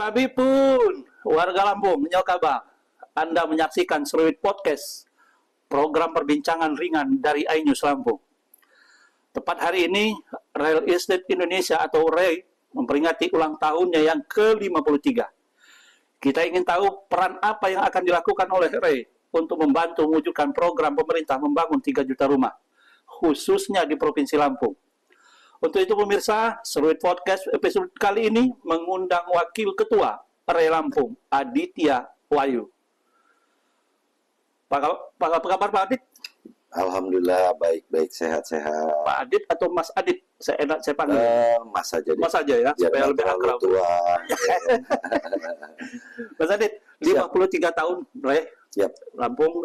Sabi pun, warga Lampung, nyo kabar. Anda menyaksikan Seruit Podcast, program perbincangan ringan dari iNews Lampung. Tepat hari ini, Real Estate Indonesia atau REI memperingati ulang tahunnya yang ke-53. Kita ingin tahu peran apa yang akan dilakukan oleh REI untuk membantu mewujudkan program pemerintah membangun 3 juta rumah, khususnya di Provinsi Lampung. Untuk itu pemirsa, Seruit Podcast episode kali ini mengundang Wakil Ketua REI Lampung, Aditya Wahyu. Apa kabar Pak Adit? Alhamdulillah baik-baik, sehat-sehat. Pak Adit atau Mas Adit? Saya panggil. Mas aja deh. Mas aja ya, supaya lebih akrab. Tua. Mas Adit, 53 tahun REI Yap. Lampung,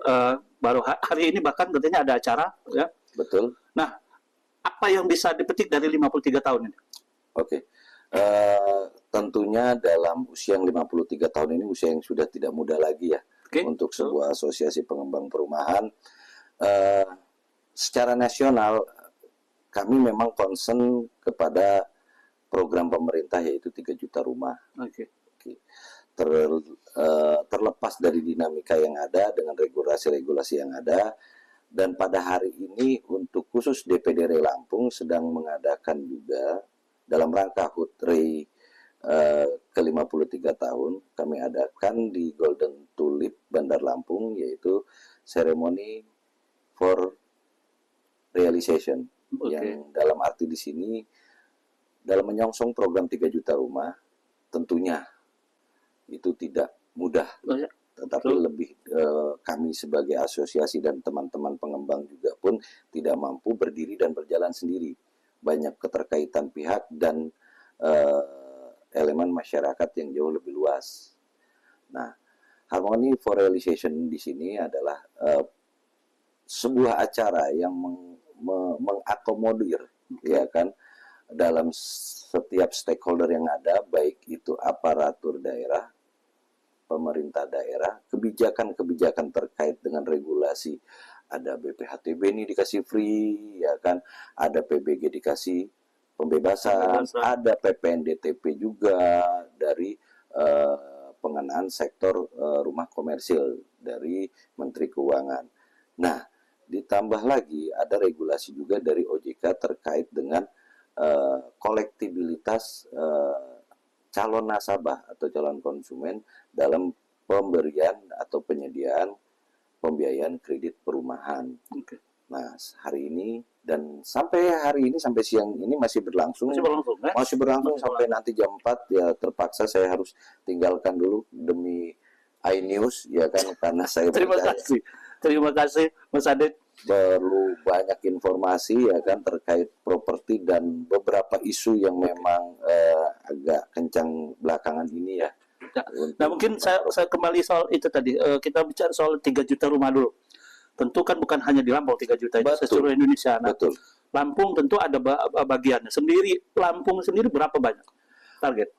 baru hari ini bahkan katanya ada acara ya. Betul. Nah, apa yang bisa dipetik dari 53 tahun ini? Oke. Tentunya dalam usia yang 53 tahun ini usia yang sudah tidak muda lagi ya. Untuk sebuah asosiasi pengembang perumahan. Secara nasional kami memang concern kepada program pemerintah yaitu 3 juta rumah. Terlepas dari dinamika yang ada dengan regulasi-regulasi yang ada, dan pada hari ini untuk khusus DPD REI Lampung sedang mengadakan juga dalam rangka HUT REI ke-53 tahun, kami adakan di Golden Tulip Bandar Lampung yaitu seremoni for realization. Yang dalam arti di sini dalam menyongsong program 3 juta rumah tentunya itu tidak mudah. Tetapi lebih kami sebagai asosiasi dan teman-teman pengembang juga pun tidak mampu berdiri dan berjalan sendiri. Banyak keterkaitan pihak dan elemen masyarakat yang jauh lebih luas. Nah, Harmony for Realization di sini adalah sebuah acara yang mengakomodir, ya kan, dalam setiap stakeholder yang ada, baik itu aparatur daerah, pemerintah daerah, kebijakan-kebijakan terkait dengan regulasi. Ada BPHTB ini dikasih free, ya kan? Ada PBG dikasih pembebasan. Ada PPNDTP juga dari pengenaan sektor rumah komersil dari Menteri Keuangan. Nah, ditambah lagi ada regulasi juga dari OJK terkait dengan kolektibilitas calon nasabah atau calon konsumen dalam pemberian atau penyediaan pembiayaan kredit perumahan. Nah, hari ini dan sampai hari ini, sampai siang ini masih berlangsung. Masih berlangsung sampai nanti jam 4 ya, terpaksa saya harus tinggalkan dulu demi iNews ya kan, karena saya Terima kasih Mas Adit. Perlu banyak informasi ya kan terkait properti dan beberapa isu yang memang agak kencang belakangan ini ya. Nah, mungkin saya kembali soal itu tadi. Kita bicara soal 3 juta rumah dulu. Tentu kan bukan hanya di Lampung 3 juta itu seluruh Indonesia. Nah, betul. Lampung tentu ada bagiannya. Lampung sendiri berapa banyak target?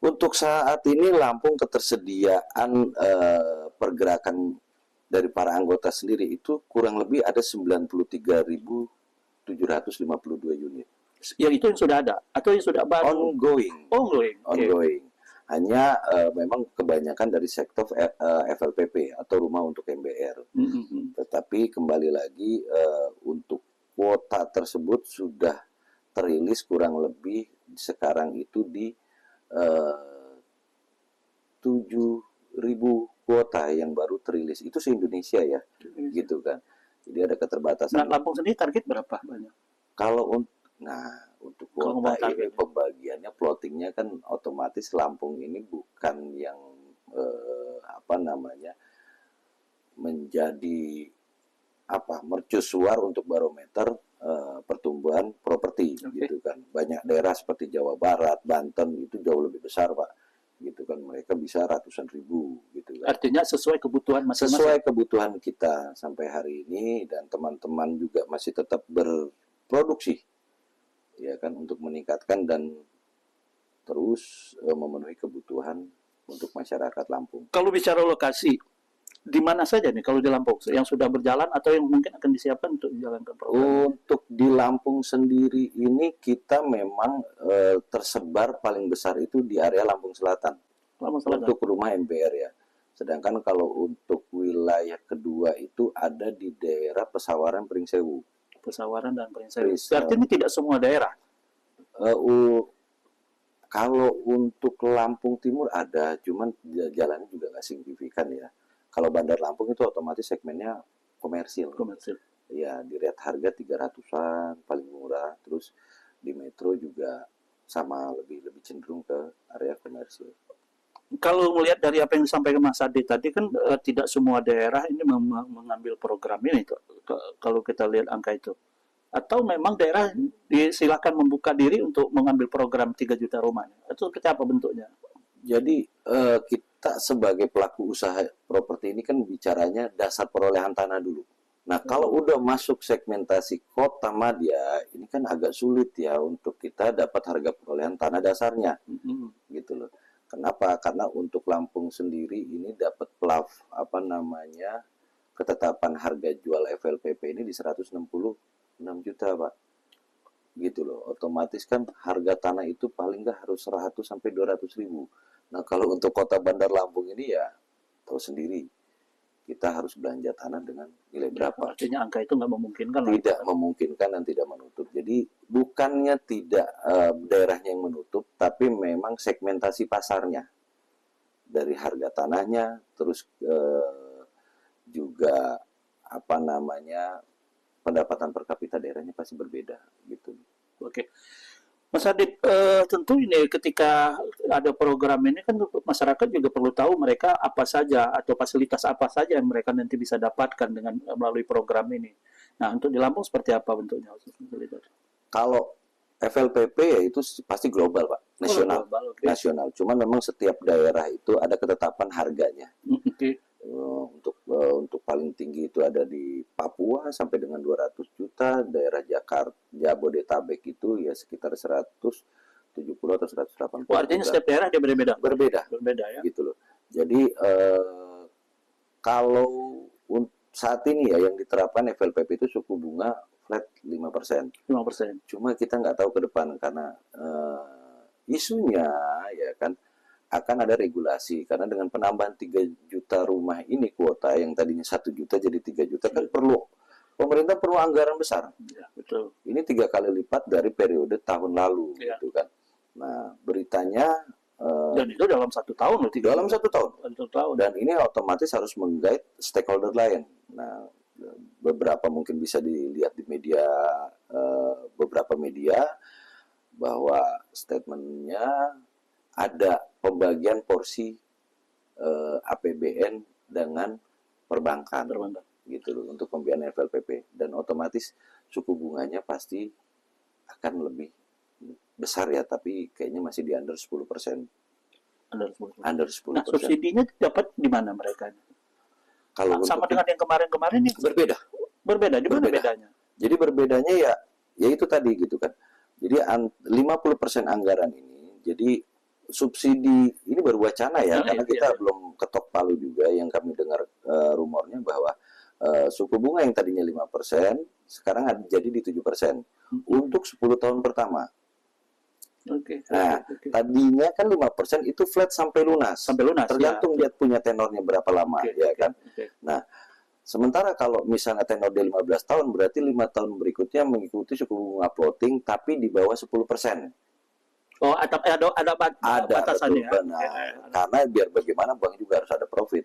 Untuk saat ini Lampung ketersediaan pergerakan dari para anggota sendiri itu kurang lebih ada 93.752 unit. Yang itu yang sudah ada atau yang sudah baru? Ongoing. Hanya memang kebanyakan dari sektor FLPP atau rumah untuk MBR. Tetapi kembali lagi untuk kuota tersebut sudah terilis kurang lebih sekarang itu di 7.000 kuota yang baru terilis. Itu se-Indonesia ya, gitu kan. Jadi ada keterbatasan. Nah, Lampung sendiri target berapa banyak? Kalau untuk kuota ini pembagiannya, plottingnya kan otomatis Lampung ini bukan yang menjadi mercusuar untuk barometer pertumbuhan properti, gitu kan. Banyak daerah seperti Jawa Barat, Banten itu jauh lebih besar, Pak. Gitu kan, mereka bisa ratusan ribu gitu kan. Artinya sesuai kebutuhan masing-masing. Sesuai kebutuhan kita sampai hari ini, dan teman-teman juga masih tetap berproduksi ya kan untuk meningkatkan dan terus memenuhi kebutuhan untuk masyarakat Lampung. Kalau bicara lokasi, di mana saja nih kalau di Lampung yang sudah berjalan atau yang mungkin akan disiapkan untuk dijalankan program? Untuk di Lampung sendiri ini kita memang tersebar paling besar itu di area Lampung Selatan. Lampung Selatan. untuk rumah MBR ya. Sedangkan kalau untuk wilayah kedua itu ada di daerah Pesawaran Pringsewu. Pesawaran dan Pringsewu. Pringsewu. Berarti ini tidak semua daerah. Kalau untuk Lampung Timur ada, cuman jalannya juga nggak signifikan ya. Kalau Bandar Lampung itu otomatis segmennya komersil. Komersil. Ya, di rate harga 300-an paling murah. Terus di metro juga sama, lebih cenderung ke area komersil. Kalau melihat dari apa yang disampaikan Mas Adi tadi kan tidak semua daerah ini mengambil program ini kalau kita lihat angka itu. Atau memang daerah disilakan membuka diri untuk mengambil program 3 juta rumah. Itu seperti apa bentuknya? Jadi kita sebagai pelaku usaha properti ini kan bicaranya dasar perolehan tanah dulu. Nah, kalau udah masuk segmentasi kota madya, ini kan agak sulit ya untuk kita dapat harga perolehan tanah dasarnya, gitu loh. Kenapa? Karena untuk Lampung sendiri ini dapat ketetapan harga jual FLPP ini di 166 juta, Pak. Gitu loh. Otomatis kan harga tanah itu paling nggak harus 100 sampai 200 ribu. Nah, kalau untuk kota Bandar Lampung ini ya tahu sendiri, kita harus belanja tanah dengan nilai berapa. Artinya angka itu nggak memungkinkan. Tidak memungkinkan dan tidak menutup. Jadi bukannya tidak daerahnya yang menutup, tapi memang segmentasi pasarnya dari harga tanahnya, terus juga pendapatan per kapita daerahnya pasti berbeda gitu. Oke. Mas Adit, tentu ini ketika ada program ini kan masyarakat juga perlu tahu mereka apa saja atau fasilitas apa saja yang mereka nanti bisa dapatkan dengan melalui program ini. Nah, untuk di Lampung seperti apa bentuknya? Kalau FLPP ya itu pasti global, Pak, nasional. Global, okay. Nasional. Cuman memang setiap daerah itu ada ketetapan harganya. Okay. Untuk paling tinggi itu ada di Papua sampai dengan 200 juta, daerah Jakarta, Jabodetabek itu ya sekitar 170 atau 180 juta. Artinya setiap daerah dia berbeda? Berbeda ya? Gitu loh. Jadi kalau saat ini ya yang diterapkan FLPP itu suku bunga flat 5%. 5%. Cuma kita nggak tahu ke depan karena isunya ya kan akan ada regulasi, karena dengan penambahan 3 juta rumah ini kuota yang tadinya 1 juta jadi 3 juta kan pemerintah perlu anggaran besar. Ya, betul. Ini 3 kali lipat dari periode tahun lalu, ya. Gitu kan. Nah, beritanya dan itu dalam 1 tahun loh. Dalam 1 tahun. 1 tahun. Dan ini otomatis harus menggait stakeholder lain. Nah, beberapa mungkin bisa dilihat di media, beberapa media bahwa statementnya ada pembagian porsi APBN dengan perbankan gitu loh untuk pembiayaan FLPP, dan otomatis suku bunganya pasti akan lebih besar ya, tapi kayaknya masih di under 10%. Under 10%. Nah, subsidinya dapat di mana mereka? Kalau sama dengan yang kemarin-kemarin ini berbeda. Di mana bedanya? Jadi berbedanya ya itu tadi gitu kan. Jadi 50% anggaran ini jadi subsidi ini baru wacana ya, karena kita belum ketok palu juga. Yang kami dengar rumornya bahwa suku bunga yang tadinya 5% sekarang jadi di 7% untuk 10 tahun pertama. Tadinya kan 5% itu flat sampai lunas. Tergantung dia punya tenornya berapa lama, ya kan. Nah, sementara kalau misalnya tenor dia 15 tahun, berarti 5 tahun berikutnya mengikuti suku bunga floating tapi di bawah 10%. Oh, ada batasannya. Betul, benar. Karena biar bagaimana bank juga harus ada profit.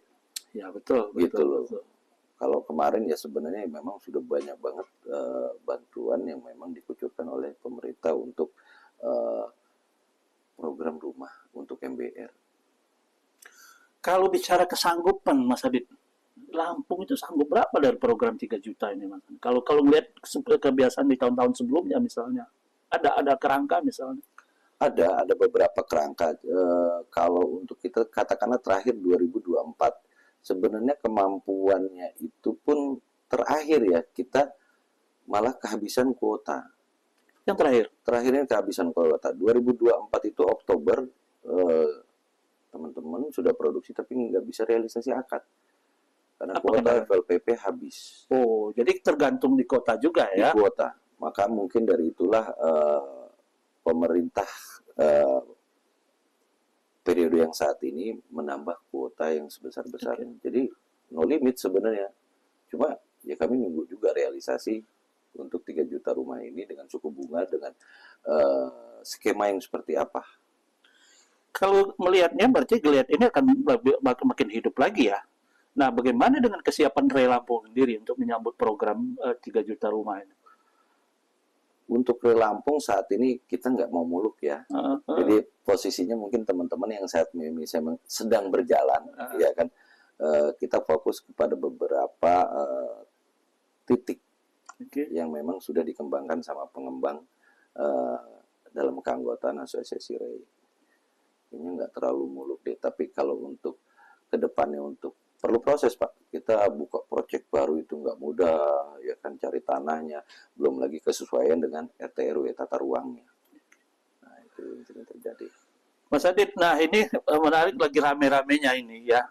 Ya, betul. Betul. Kalau kemarin ya sebenarnya memang sudah banyak banget bantuan yang memang dikucurkan oleh pemerintah untuk program rumah untuk MBR. Kalau bicara kesanggupan, Mas Adit, Lampung itu sanggup berapa dari program 3 juta ini, Mas? Kalau melihat kebiasaan di tahun-tahun sebelumnya misalnya, ada kerangka misalnya. Ada beberapa kerangka. Kalau untuk kita katakanlah terakhir 2024, sebenarnya kemampuannya itu pun terakhir ya, kita malah kehabisan kuota. Yang terakhirnya kehabisan kuota. 2024 itu Oktober, teman-teman sudah produksi tapi nggak bisa realisasi akad karena kuota FLPP habis. Oh, jadi tergantung di kota juga ya? Di kuota. Maka mungkin dari itulah pemerintah periode yang saat ini menambah kuota yang sebesar-besarnya. Jadi no limit sebenarnya. Cuma ya kami nunggu juga realisasi untuk 3 juta rumah ini dengan suku bunga, dengan skema yang seperti apa. Kalau melihatnya berarti Gilead ini akan makin hidup lagi ya. Nah, bagaimana dengan kesiapan Rai Lampung sendiri untuk menyambut program 3 juta rumah ini? Untuk Rai Lampung saat ini kita nggak mau muluk ya. Jadi posisinya mungkin teman-teman yang saat ini sedang berjalan, ya kan. Kita fokus kepada beberapa titik yang memang sudah dikembangkan sama pengembang dalam keanggotaan asosiasi Rai. Ini nggak terlalu muluk deh. Tapi kalau untuk kedepannya untuk perlu proses Pak. Kita buka proyek baru itu nggak mudah, ya kan, cari tanahnya, belum lagi kesesuaian dengan RT RW tata ruangnya. Nah itu yang sering terjadi. Mas Adit, nah ini menarik lagi rame-ramenya ini ya.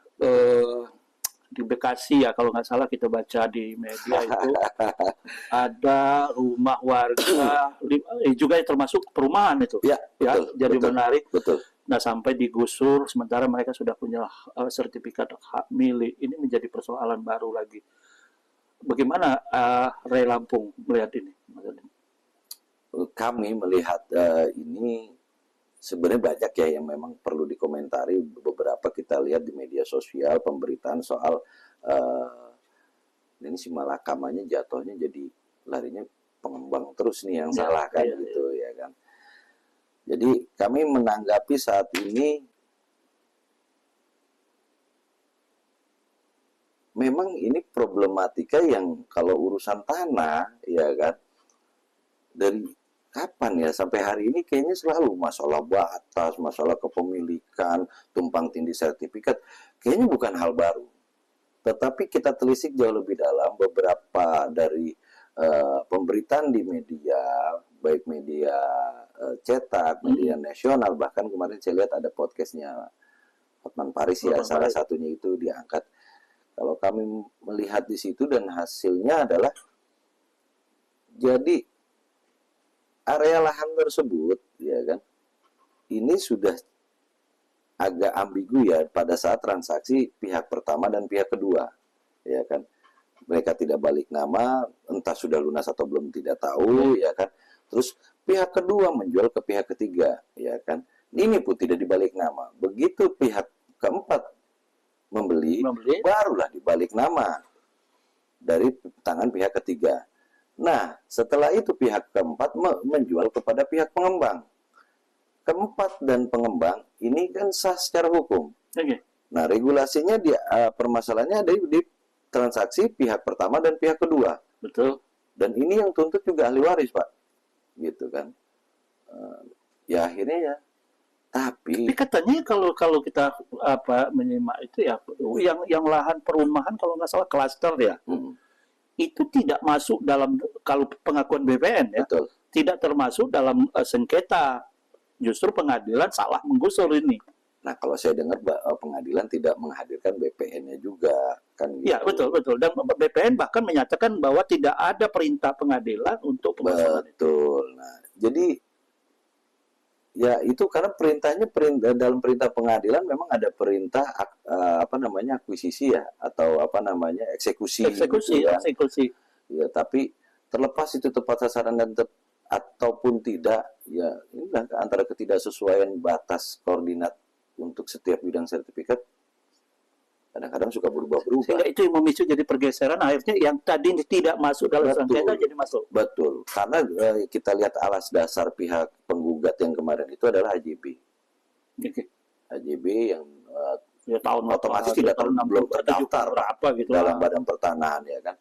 Di Bekasi ya kalau nggak salah kita baca di media itu ada rumah warga juga termasuk perumahan itu. Ya, betul, ya jadi betul, menarik. Betul. Nah sampai digusur sementara mereka sudah punya sertifikat hak milik. Ini menjadi persoalan baru lagi. Bagaimana Rai Lampung melihat ini? Kami melihat ini sebenarnya banyak ya yang memang perlu dikomentari. Beberapa kita lihat di media sosial pemberitaan soal ini si Malakamanya jatuhnya jadi larinya pengembang terus nih yang salah kan gitu ya kan. Jadi kami menanggapi saat ini memang ini problematika yang kalau urusan tanah ya kan dari kapan ya sampai hari ini kayaknya selalu masalah batas, masalah kepemilikan, tumpang tindih sertifikat kayaknya bukan hal baru. Tetapi kita telisik jauh lebih dalam beberapa dari pemberitaan di media, baik media cetak, media nasional, bahkan kemarin saya lihat ada podcastnya Hotman Paris ya, salah satunya itu diangkat. Kalau kami melihat di situ dan hasilnya adalah jadi area lahan tersebut, ya kan, ini sudah agak ambigu ya pada saat transaksi pihak pertama dan pihak kedua, ya kan. Mereka tidak balik nama, entah sudah lunas atau belum tidak tahu, ya kan. Terus pihak kedua menjual ke pihak ketiga, ya kan. Ini pun tidak dibalik nama. Begitu pihak keempat membeli, barulah dibalik nama dari tangan pihak ketiga. Nah, setelah itu pihak keempat menjual kepada pihak pengembang. Keempat dan pengembang ini kan sah secara hukum. Nah, regulasinya permasalahannya ada di transaksi pihak pertama dan pihak kedua. Betul. Dan ini yang tuntut juga ahli waris, Pak. Gitu kan. Ya akhirnya ya. Tapi katanya kalau kita menyimak itu ya yang lahan perumahan kalau nggak salah klaster ya. Itu tidak masuk dalam kalau pengakuan BPN ya. Betul. Tidak termasuk dalam sengketa. Justru pengadilan salah menggusur ini. Nah, kalau saya dengar pengadilan tidak menghadirkan BPN-nya juga kan gitu. Ya, betul. Dan BPN bahkan menyatakan bahwa tidak ada perintah pengadilan untuk penggusuran. Betul. Nah, jadi ya itu karena dalam perintah pengadilan memang ada perintah akuisisi ya atau eksekusi. Eksekusi, gitu ya. eksekusi. Ya, tapi terlepas itu tepat sasaran dan ataupun tidak, ya inilah antara ketidaksesuaian batas koordinat untuk setiap bidang sertifikat kadang-kadang suka berubah-berubah. Sehingga itu yang memicu jadi pergeseran, akhirnya yang tadi tidak masuk dalam sengketa jadi masuk. Betul, karena kita lihat alas dasar pihak penggugat yang kemarin itu adalah AJB. AJB yang ya, tahun otomatis tidak belum terdaftar gitu dalam badan pertanahan ya kan.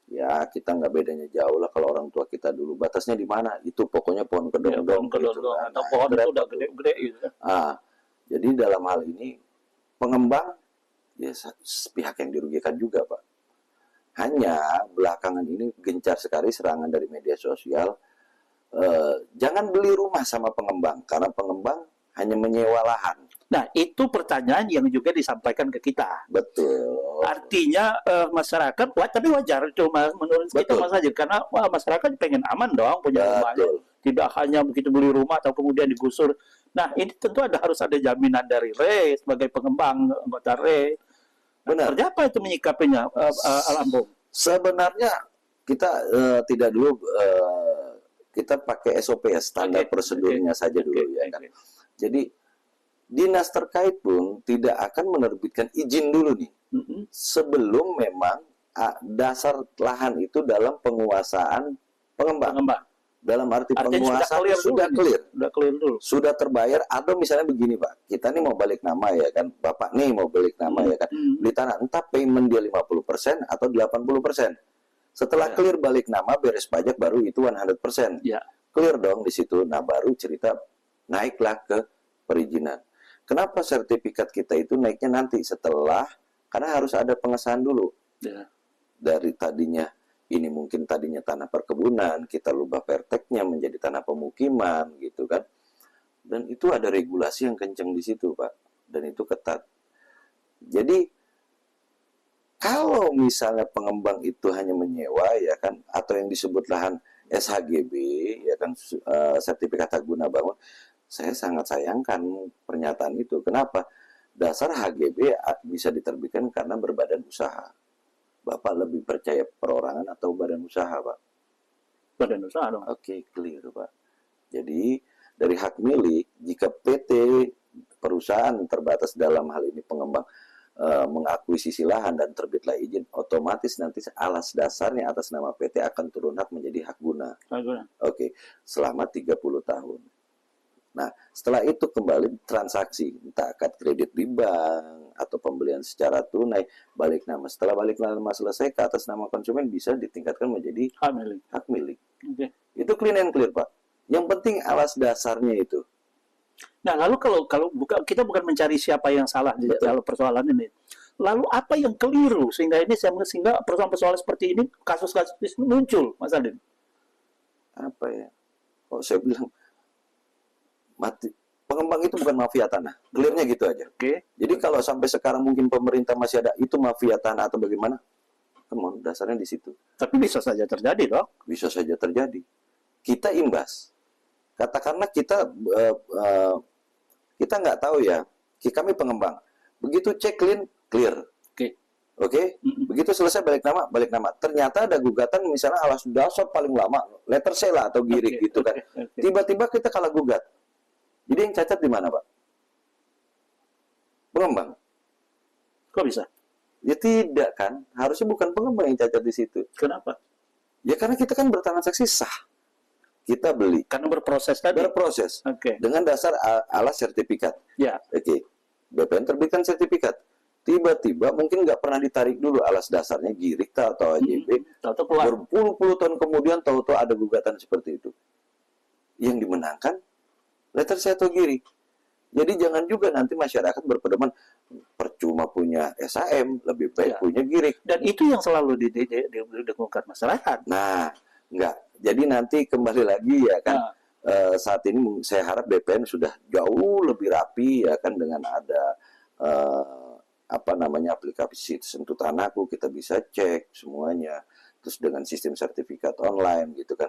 Ya kita nggak bedanya jauh lah kalau orang tua kita dulu. Batasnya di mana? Itu pokoknya pohon kedong-kedong gitu, atau pohon itu udah gede-gede gitu. Jadi dalam hal ini pengembang ya pihak yang dirugikan juga, Pak. Hanya belakangan ini gencar sekali serangan dari media sosial. Jangan beli rumah sama pengembang karena pengembang hanya menyewa lahan. Nah, itu pertanyaan yang juga disampaikan ke kita. Betul. Artinya masyarakat, tapi wajar cuma menurut kita Mas Haji, karena masyarakat pengen aman dong punya rumahnya. Tidak hanya begitu beli rumah atau kemudian digusur Nah, ini tentu harus ada jaminan dari RE sebagai pengembang anggota RE. Benar. Seperti apa itu menyikapinya, Lampung? Sebenarnya kita tidak dulu kita pakai SOP ya, standar prosedurnya saja dulu ya kan. Jadi dinas terkait pun tidak akan menerbitkan izin dulu nih sebelum memang dasar lahan itu dalam penguasaan pengembang. Dalam arti Artinya penguasaan sudah clear. Sudah clear dulu. Sudah terbayar, atau misalnya begini Pak, kita nih mau balik nama ya kan, Bapak nih mau balik nama ya kan, beli tanah, entah payment dia 50% atau 80%. Setelah clear balik nama, beres pajak, baru itu 100%. Clear dong di situ, nah baru cerita naiklah ke perizinan. Kenapa sertifikat kita itu naiknya nanti setelah, karena harus ada pengesahan dulu. Dari tadinya, ini mungkin tadinya tanah perkebunan, kita ubah perteknya menjadi tanah pemukiman gitu kan. Dan itu ada regulasi yang kenceng di situ Pak, dan itu ketat. Jadi kalau misalnya pengembang itu hanya menyewa ya kan, atau yang disebut lahan SHGB ya kan, sertifikat hak guna bangun, saya sangat sayangkan pernyataan itu. Kenapa? Dasar HGB bisa diterbitkan karena berbadan usaha. Bapak lebih percaya perorangan atau badan usaha, Pak? Badan usaha dong. Oke, clear, Pak. Jadi, dari hak milik, jika PT perusahaan terbatas dalam hal ini pengembang mengakuisisi lahan dan terbitlah izin, otomatis nanti alas dasarnya atas nama PT akan turun hak menjadi hak guna. Oke, selama 30 tahun. Nah, setelah itu kembali transaksi, entah akad kredit di bank atau pembelian secara tunai, balik nama. Setelah balik nama selesai, ke atas nama konsumen bisa ditingkatkan menjadi hak milik. Itu clean and clear, Pak. Yang penting alas dasarnya itu. Nah, lalu kalau kita bukan mencari siapa yang salah di dalam persoalan ini. Lalu apa yang keliru sehingga persoalan-persoalan seperti ini, kasus-kasus ini muncul, Mas Adin? Apa ya? Oh, saya bilang pengembang itu bukan mafia tanah, clearnya gitu aja. Jadi kalau sampai sekarang mungkin pemerintah masih ada itu mafia tanah atau bagaimana, dasarnya di situ. Tapi bisa saja terjadi dong. Bisa saja terjadi. Kita imbas. Katakanlah kita nggak tahu ya, kami pengembang. Begitu cek clear. Oke. Begitu selesai balik nama. Ternyata ada gugatan misalnya alas dasar paling lama, letter C lah atau girik gitu kan. Tiba-tiba kita kalah gugat. Jadi yang cacat di mana, Pak? Pengembang. Kok bisa? Ya tidak kan. Harusnya bukan pengembang yang cacat di situ. Kenapa? Ya karena kita kan bertransaksi sah. Kita beli. Karena berproses tadi? Berproses. Dengan dasar alas sertifikat. BPN terbitkan sertifikat. Tiba-tiba mungkin nggak pernah ditarik dulu alas dasarnya, girik atau AJB. Berpuluh-puluh tahun kemudian tahu-tahu ada gugatan seperti itu. Yang dimenangkan letter C atau girik. Jadi jangan juga nanti masyarakat berpedoman percuma punya SAM, lebih baik punya girik. Dan itu yang selalu didengungkan masyarakat. Nah, enggak. Jadi nanti kembali lagi ya kan, saat ini saya harap BPN sudah jauh lebih rapi ya kan, dengan ada aplikasi Sentuh Tanahku, kita bisa cek semuanya. Terus dengan sistem sertifikat online gitu kan.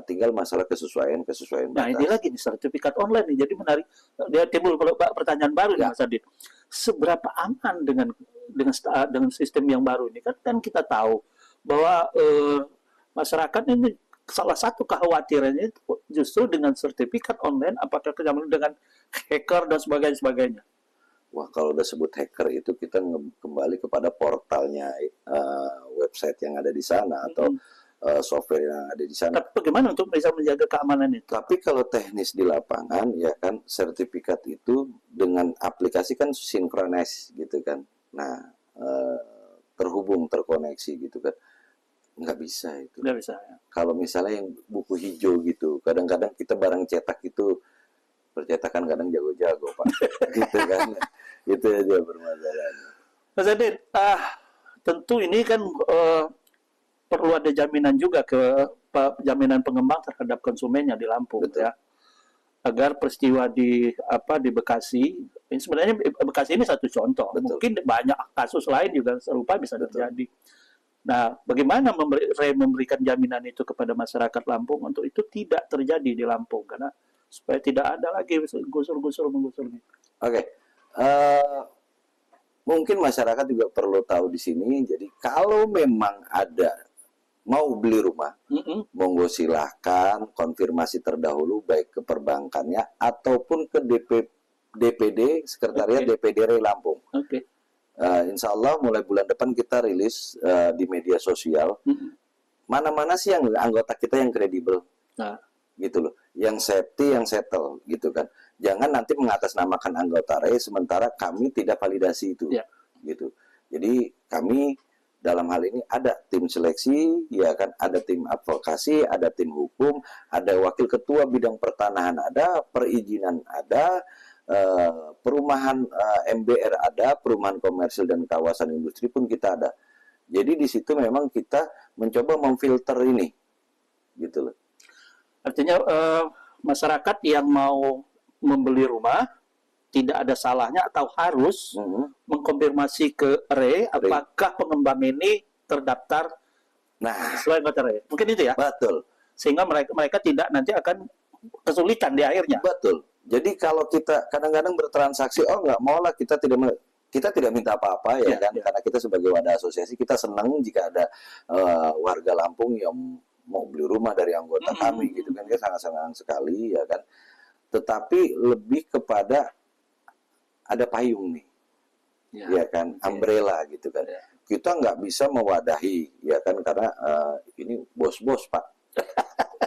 Tinggal masalah kesesuaian batas. Nah, ini lagi nih sertifikat online nih. Jadi menarik, dia timbul pertanyaan baru nih, Mas Adit. Seberapa aman dengan sistem yang baru ini? Kan kita tahu bahwa masyarakat ini salah satu kekhawatirannya itu justru dengan sertifikat online, apakah dengan hacker dan sebagainya. Wah, kalau udah sebut hacker itu kita kembali kepada portalnya website yang ada di sana atau software yang ada di sana. Tapi bagaimana untuk bisa menjaga keamanan itu? Tapi kalau teknis di lapangan ya kan, sertifikat itu dengan aplikasi kan sinkronis gitu kan. Nah, terkoneksi gitu kan. Nggak bisa itu. Nggak bisa ya. Kalau misalnya yang buku hijau gitu, kadang-kadang kita barang cetak itu percetakan kadang jago-jago, Pak. Gitu kan. Itu aja permasalahannya. Mas Adit, tentu ini kan perlu ada jaminan juga jaminan pengembang terhadap konsumennya di Lampung. Betul. Ya, agar peristiwa di Bekasi, ini sebenarnya Bekasi ini satu contoh. Betul. Mungkin banyak kasus lain juga serupa bisa terjadi. Nah, bagaimana memberikan jaminan itu kepada masyarakat Lampung untuk itu tidak terjadi di Lampung, karena supaya tidak ada lagi gusur-gusur menggusur. Oke. Mungkin masyarakat juga perlu tahu di sini. Jadi kalau memang ada mau beli rumah, monggo silahkan konfirmasi terdahulu baik ke perbankannya ataupun ke DPD Sekretariat DPD RI Lampung. Oke. Insya Allah mulai bulan depan kita rilis di media sosial mana-mana sih yang anggota kita yang kredibel, gitu loh, yang safety, yang settle, gitu kan. Jangan nanti mengatasnamakan anggota RI sementara kami tidak validasi itu, gitu. Jadi kami dalam hal ini ada tim seleksi, ya kan, ada tim advokasi, ada tim hukum, ada wakil ketua bidang pertanahan, ada perizinan, ada perumahan MBR, ada perumahan komersil dan kawasan industri pun kita ada. Jadi di situ memang kita mencoba memfilter ini, gitu loh. Artinya masyarakat yang mau membeli rumah tidak ada salahnya atau harus mengkonfirmasi ke RE apakah pengembang ini terdaftar sesuai anggota RE. Mungkin itu ya? Betul. Sehingga mereka tidak nanti akan kesulitan di akhirnya. Betul. Jadi kalau kita kadang-kadang bertransaksi, oh nggak mau lah, kita tidak minta apa-apa ya kan, karena kita sebagai wadah asosiasi kita senang jika ada warga Lampung yang mau beli rumah dari anggota kami gitu kan, kita sangat senang sekali ya kan. Tetapi lebih kepada ada payung nih, ya kan, umbrella gitu kan. Kita nggak bisa mewadahi ya kan, karena ini bos-bos Pak,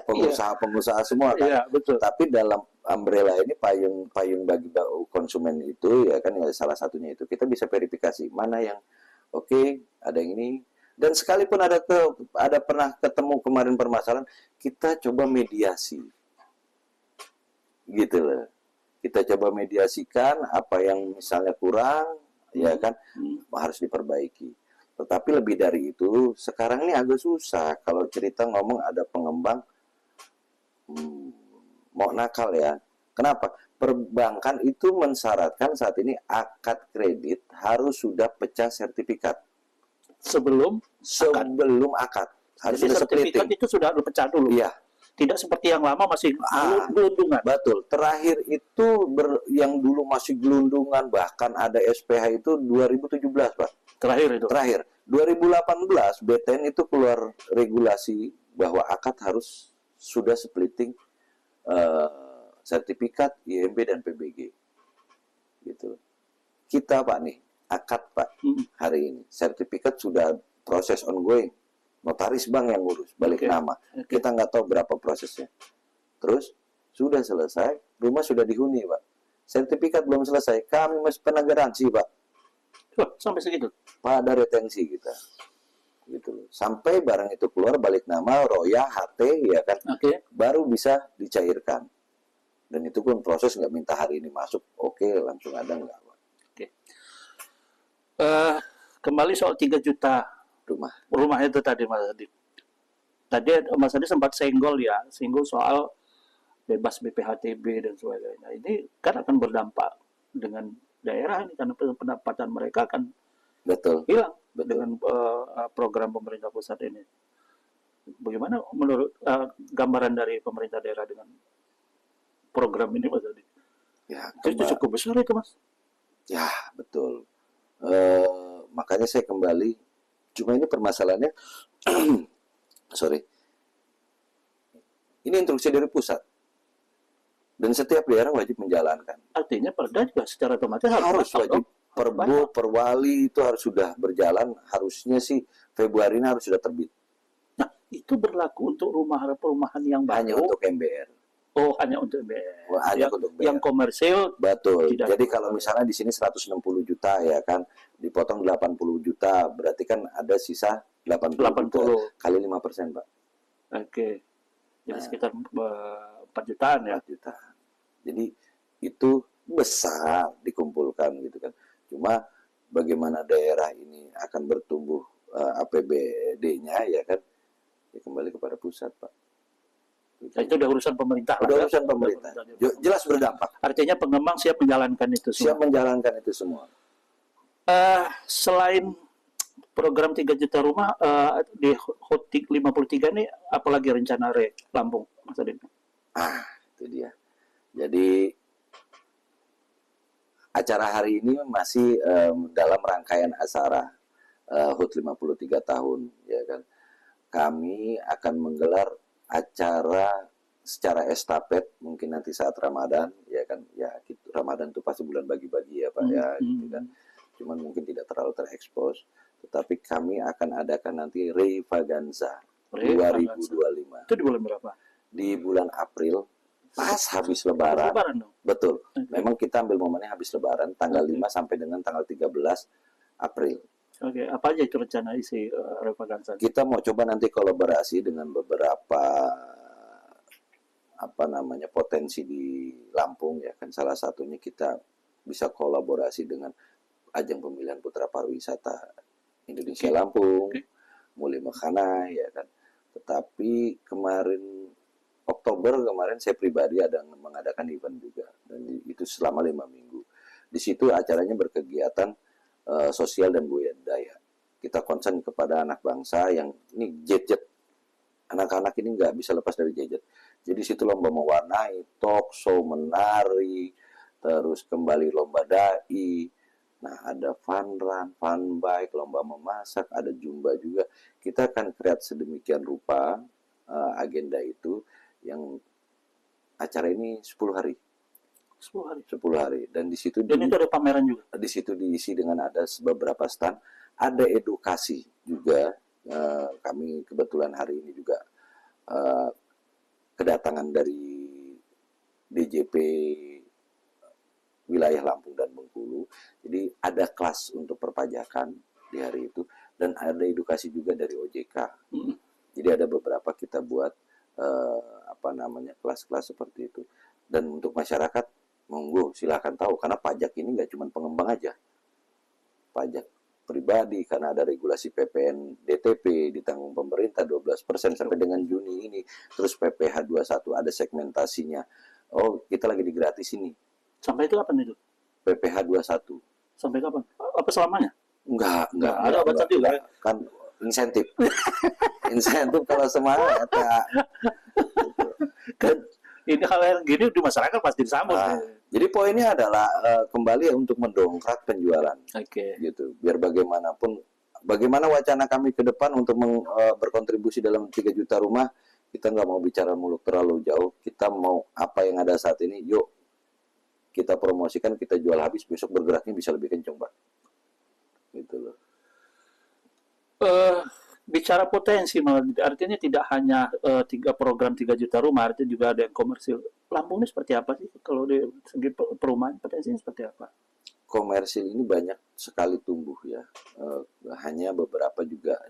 pengusaha-pengusaha semua kan. Betul. Tapi dalam umbrella ini payung bagi konsumen itu ya kan, ya salah satunya itu kita bisa verifikasi mana yang oke, ada yang ini. Dan sekalipun ada pernah ketemu kemarin permasalahan, kita coba mediasi, gitu loh. Kita coba mediasikan apa yang misalnya kurang, ya kan, harus diperbaiki. Tetapi lebih dari itu, sekarang ini agak susah kalau cerita ngomong ada pengembang mau nakal ya. Kenapa? Perbankan itu mensyaratkan saat ini akad kredit harus sudah pecah sertifikat. Sebelum akad. Harus jadi sudah sertifikat splitting. itu sudah pecah dulu. Iya. Tidak seperti yang lama masih gelundungan. Betul. Terakhir itu yang dulu masih gelundungan, bahkan ada SPH itu 2017, Pak. Terakhir itu. Terakhir. 2018 BTN itu keluar regulasi bahwa akad harus sudah splitting sertifikat IMB dan PBG. Gitu. Kita Pak nih, akad Pak hari ini. Sertifikat sudah proses ongoing. Notaris bank yang ngurus balik nama. Kita nggak tahu berapa prosesnya. Terus sudah selesai, rumah sudah dihuni Pak. Sertifikat belum selesai, kami masih pernah garansi Pak. Sampai segitu. Pada retensi kita. Gitu loh. Sampai barang itu keluar balik nama, roya, HT ya kan. Baru bisa dicairkan. Dan itu pun proses nggak minta hari ini masuk, langsung ada nggak Pak. Kembali soal 3 juta rumah itu tadi Mas Adi. Tadi Mas Adi sempat singgung soal bebas BPHTB dan sebagainya. Ini kan akan berdampak dengan daerah ini karena pendapatan mereka akan hilang dengan program pemerintah pusat ini. Bagaimana menurut gambaran dari pemerintah daerah dengan program ini Mas Adi? Ya, itu cukup besar itu Mas. Ya betul. Makanya saya kembali. Cuma ini permasalahannya, ini instruksi dari pusat. Dan setiap daerah wajib menjalankan. Artinya Perda juga secara otomatis harus wajib. Perbu, Perwali itu harus sudah berjalan. Harusnya sih Februari ini harus sudah terbit. Nah, itu berlaku untuk perumahan yang baru. Hanya untuk MBR. Oh, hanya untuk MBR. Untuk MBR. Yang komersil. Betul. Jadi kalau misalnya di sini 160 juta ya kan, dipotong 80 juta, berarti kan ada sisa 80 juta kali 5%, Pak. Jadi sekitar 4 jutaan ya. 4 juta. Jadi itu besar dikumpulkan gitu kan. Cuma bagaimana daerah ini akan bertumbuh APBD-nya ya kan, ya kembali kepada pusat, Pak. Itu udah urusan pemerintah. Udah urusan pemerintah. Jelas berdampak. Artinya pengembang siap menjalankan itu semua. Siap menjalankan itu semua. Selain program 3 juta rumah di Hotik 53 ini, apalagi rencana Lampung, Mas Adin? Itu dia. Jadi acara hari ini masih dalam rangkaian acara HUT 53 tahun, ya kan. Kami akan menggelar acara secara estafet mungkin nanti saat Ramadan, ya kan. Ya, gitu. Ramadan itu pasti bulan bagi-bagi ya Pak ya, gitu kan. Cuman mungkin tidak terlalu terekspos, tetapi kami akan adakan nanti Revaganza 2025. Itu di bulan berapa? Di bulan April, pas habis Lebaran. Lebaran dong. Betul. Memang kita ambil momennya habis Lebaran, tanggal 5 sampai dengan tanggal 13 April. Oke, apa aja itu rencana isi Revaganza? Kita mau coba nanti kolaborasi dengan beberapa potensi di Lampung, ya kan. Salah satunya kita bisa kolaborasi dengan ajang pemilihan putra pariwisata Indonesia Lampung, Mulai Mekana, ya kan. Tetapi Oktober kemarin saya pribadi ada mengadakan event juga, dan itu selama 5 minggu. Di situ acaranya berkegiatan sosial dan budaya. Kita concern kepada anak bangsa yang ini gadget. Anak-anak ini nggak bisa lepas dari gadget. Jadi situ lomba mewarnai, talk show, menari, terus kembali lomba dai. Nah, ada fun run, fun bike, lomba memasak, ada zumba juga. Kita akan create sedemikian rupa agenda itu, yang acara ini 10 hari. 10 hari. Dan di situ itu ada pameran juga. Di situ diisi dengan ada beberapa stand, ada edukasi juga. Kami kebetulan hari ini juga kedatangan dari DJP wilayah Lampung dan Bengkulu. Jadi ada kelas untuk perpajakan di hari itu, dan ada edukasi juga dari OJK. Jadi ada beberapa kita buat kelas-kelas seperti itu. Dan untuk masyarakat, monggo silakan tahu, karena pajak ini nggak cuma pengembang aja. Pajak pribadi, karena ada regulasi PPN DTP ditanggung pemerintah 12% sampai dengan Juni ini. Terus PPh 21 ada segmentasinya. Oh, kita lagi digratis ini. Sampai itu kapan itu? PPh 21. Sampai kapan? Apa selamanya? Enggak. Ada baca juga. Kan insentif. Insentif kalau semangat ya. Kan ini hal yang gini di masyarakat pasti disambut. Jadi poinnya adalah kembali untuk mendongkrak penjualan. Gitu. Biar bagaimana wacana kami ke depan untuk berkontribusi dalam 3 juta rumah, kita nggak mau bicara muluk terlalu jauh. Kita mau apa yang ada saat ini, yuk kita promosikan, kita jual habis, besok bergeraknya bisa lebih kencang, Pak. Gitu loh. Bicara potensi, artinya tidak hanya 3 program 3 juta rumah, artinya juga ada yang komersil. Lampung ini seperti apa sih kalau di segi perumahan, potensinya seperti apa? Komersil ini banyak sekali tumbuh ya. Hanya beberapa juga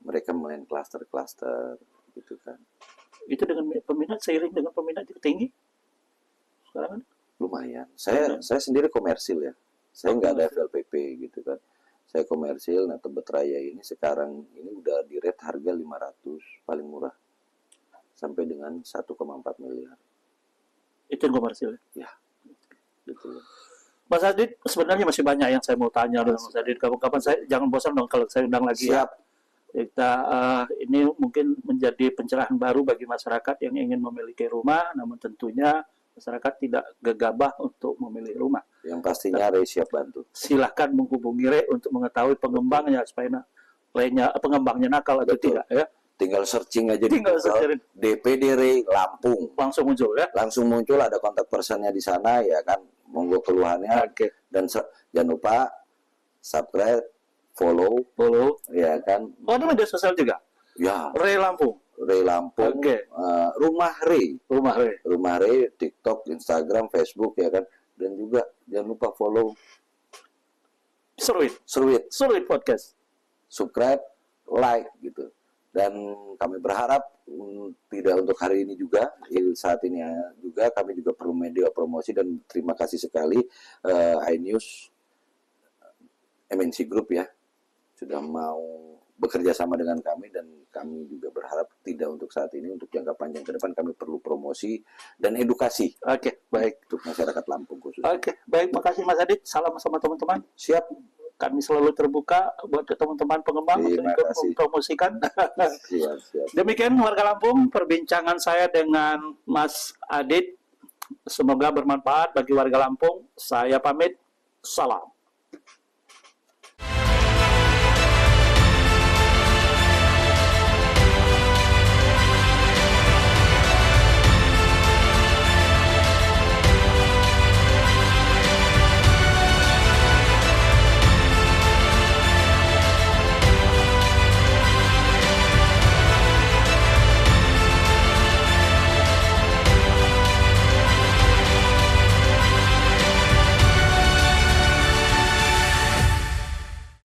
mereka main klaster-klaster gitu kan. Itu dengan peminat, seiring dengan peminat itu tinggi sekarang kan? Lumayan. Saya sendiri komersil ya. Saya nggak ada FLPP gitu kan. Saya komersil. Nah, Tebet Raya ini sekarang ini udah di rate harga 500 paling murah sampai dengan 1,4 miliar. Itu yang komersil ya? Betul. Mas Adit, sebenarnya masih banyak yang saya mau tanya dengan Mas Adit. Kapan-kapan saya jangan bosan dong kalau saya undang lagi. Siap. Ya. Kita ini mungkin menjadi pencerahan baru bagi masyarakat yang ingin memiliki rumah, namun tentunya masyarakat tidak gegabah untuk memilih rumah. Yang pastinya Rey siap bantu. Silahkan menghubungi Rey untuk mengetahui pengembangnya supaya pengembangnya nakal atau tidak ya. Tinggal searching aja di Google, DPD Rey Lampung. Langsung muncul ya. Langsung muncul, ada kontak personnya di sana ya kan. Monggo keluhannya. Dan jangan lupa subscribe, follow ya kan. Oh, ada media sosial juga? Ya. Rey Lampung. Rumah Rey, TikTok, Instagram, Facebook ya kan. Dan juga jangan lupa follow Seruit Podcast. Subscribe, like gitu. Dan kami berharap tidak untuk hari ini juga, saat ini juga kami juga perlu media promosi, dan terima kasih sekali iNews MNC Group ya sudah mau bekerja sama dengan kami, dan kami juga berharap tidak untuk saat ini, untuk jangka panjang ke depan kami perlu promosi dan edukasi. Baik untuk masyarakat Lampung khusus. Baik, makasih Mas Adit. Salam sama teman-teman. Siap. Kami selalu terbuka buat teman-teman pengembang untuk Terima ikut kasih. mempromosikan. Siap, siap. Demikian warga Lampung, perbincangan saya dengan Mas Adit. Semoga bermanfaat bagi warga Lampung. Saya pamit. Salam.